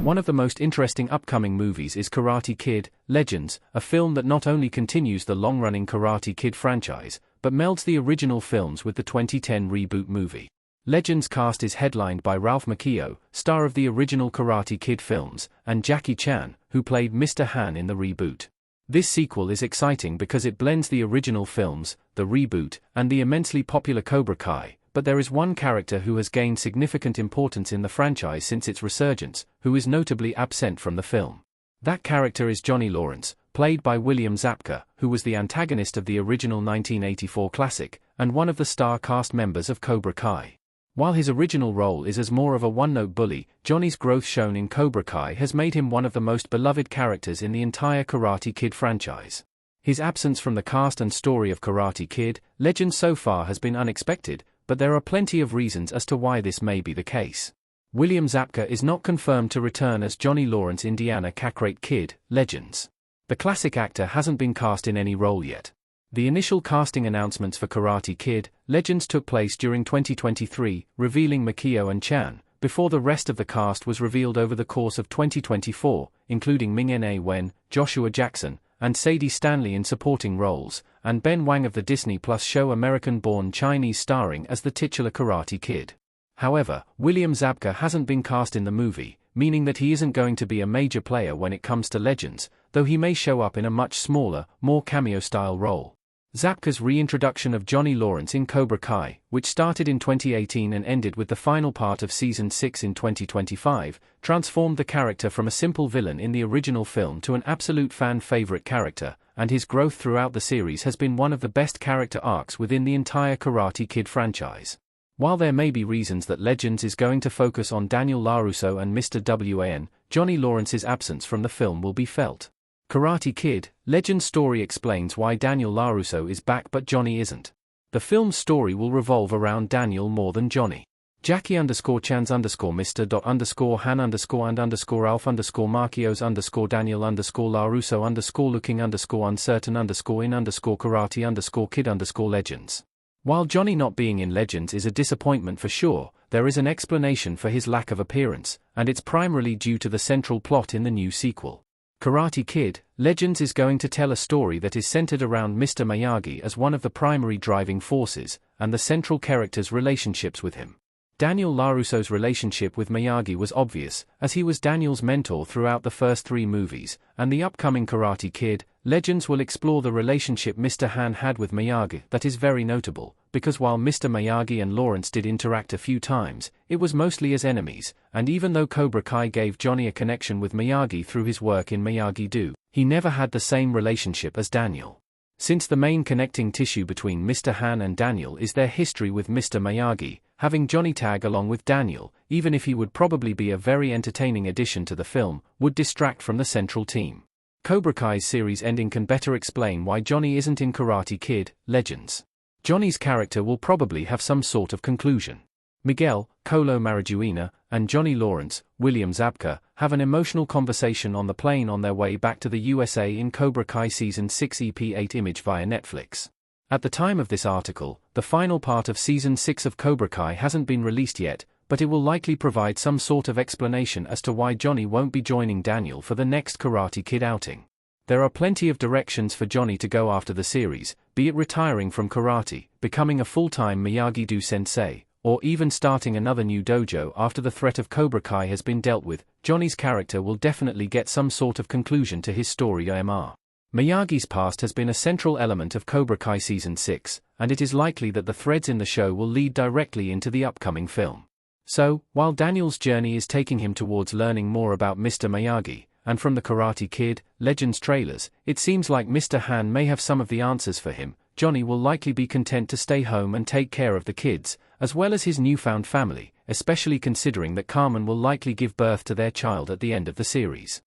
One of the most interesting upcoming movies is Karate Kid: Legends, a film that not only continues the long-running Karate Kid franchise, but melds the original films with the 2010 reboot movie. Legends cast is headlined by Ralph Macchio, star of the original Karate Kid films, and Jackie Chan, who played Mr. Han in the reboot. This sequel is exciting because it blends the original films, the reboot, and the immensely popular Cobra Kai, but there is one character who has gained significant importance in the franchise since its resurgence, who is notably absent from the film. That character is Johnny Lawrence, played by William Zabka, who was the antagonist of the original 1984 classic, and one of the star cast members of Cobra Kai. While his original role is as more of a one-note bully, Johnny's growth shown in Cobra Kai has made him one of the most beloved characters in the entire Karate Kid franchise. His absence from the cast and story of Karate Kid: Legends so far has been unexpected, but there are plenty of reasons as to why this may be the case. William Zabka is not confirmed to return as Johnny Lawrence Indiana Karate Kid: Legends. The classic actor hasn't been cast in any role yet. The initial casting announcements for Karate Kid: Legends took place during 2023, revealing Macchio and Chan, before the rest of the cast was revealed over the course of 2024, including Ming-Na Wen, Joshua Jackson, and Sadie Stanley in supporting roles, and Ben Wang of the Disney Plus show American-born Chinese starring as the titular Karate Kid. However, William Zabka hasn't been cast in the movie, meaning that he isn't going to be a major player when it comes to Legends, though he may show up in a much smaller, more cameo-style role. Zabka's reintroduction of Johnny Lawrence in Cobra Kai, which started in 2018 and ended with the final part of Season 6 in 2025, transformed the character from a simple villain in the original film to an absolute fan-favorite character, and his growth throughout the series has been one of the best character arcs within the entire Karate Kid franchise. While there may be reasons that Legends is going to focus on Daniel LaRusso and Mr. Wan, Johnny Lawrence's absence from the film will be felt. Karate Kid: Legends story explains why Daniel LaRusso is back but Johnny isn't. The film's story will revolve around Daniel more than Johnny. Jackie_Chan_Mr._Han_Ralph_Macchio's_Daniel_LaRusso_looking_in_Karate_Kid_Legends. While Johnny not being in Legends is a disappointment for sure, there is an explanation for his lack of appearance, and it's primarily due to the central plot in the new sequel. Karate Kid: Legends is going to tell a story that is centered around Mr. Miyagi as one of the primary driving forces, and the central character's relationships with him. Daniel LaRusso's relationship with Miyagi was obvious, as he was Daniel's mentor throughout the first 3 movies, and the upcoming Karate Kid: Legends will explore the relationship Mr. Han had with Miyagi. That is very notable, because while Mr. Miyagi and Lawrence did interact a few times, it was mostly as enemies, and even though Cobra Kai gave Johnny a connection with Miyagi through his work in Miyagi-Do, he never had the same relationship as Daniel. Since the main connecting tissue between Mr. Han and Daniel is their history with Mr. Miyagi, having Johnny tag along with Daniel, even if he would probably be a very entertaining addition to the film, would distract from the central team. Cobra Kai's series ending can better explain why Johnny isn't in Karate Kid: Legends. Johnny's character will probably have some sort of conclusion. Miguel, Colo Marijuana, and Johnny Lawrence, William Zabka, have an emotional conversation on the plane on their way back to the USA in Cobra Kai Season 6 EP8 image via Netflix. At the time of this article, the final part of Season 6 of Cobra Kai hasn't been released yet, but it will likely provide some sort of explanation as to why Johnny won't be joining Daniel for the next Karate Kid outing. There are plenty of directions for Johnny to go after the series, be it retiring from karate, becoming a full-time Miyagi-Do sensei, or even starting another new dojo after the threat of Cobra Kai has been dealt with. Johnny's character will definitely get some sort of conclusion to his story. Miyagi's past has been a central element of Cobra Kai Season 6, and it is likely that the threads in the show will lead directly into the upcoming film. So, while Daniel's journey is taking him towards learning more about Mr. Miyagi, and from the Karate Kid: Legends trailers, it seems like Mr. Han may have some of the answers for him. Johnny will likely be content to stay home and take care of the kids, as well as his newfound family, especially considering that Carmen will likely give birth to their child at the end of the series.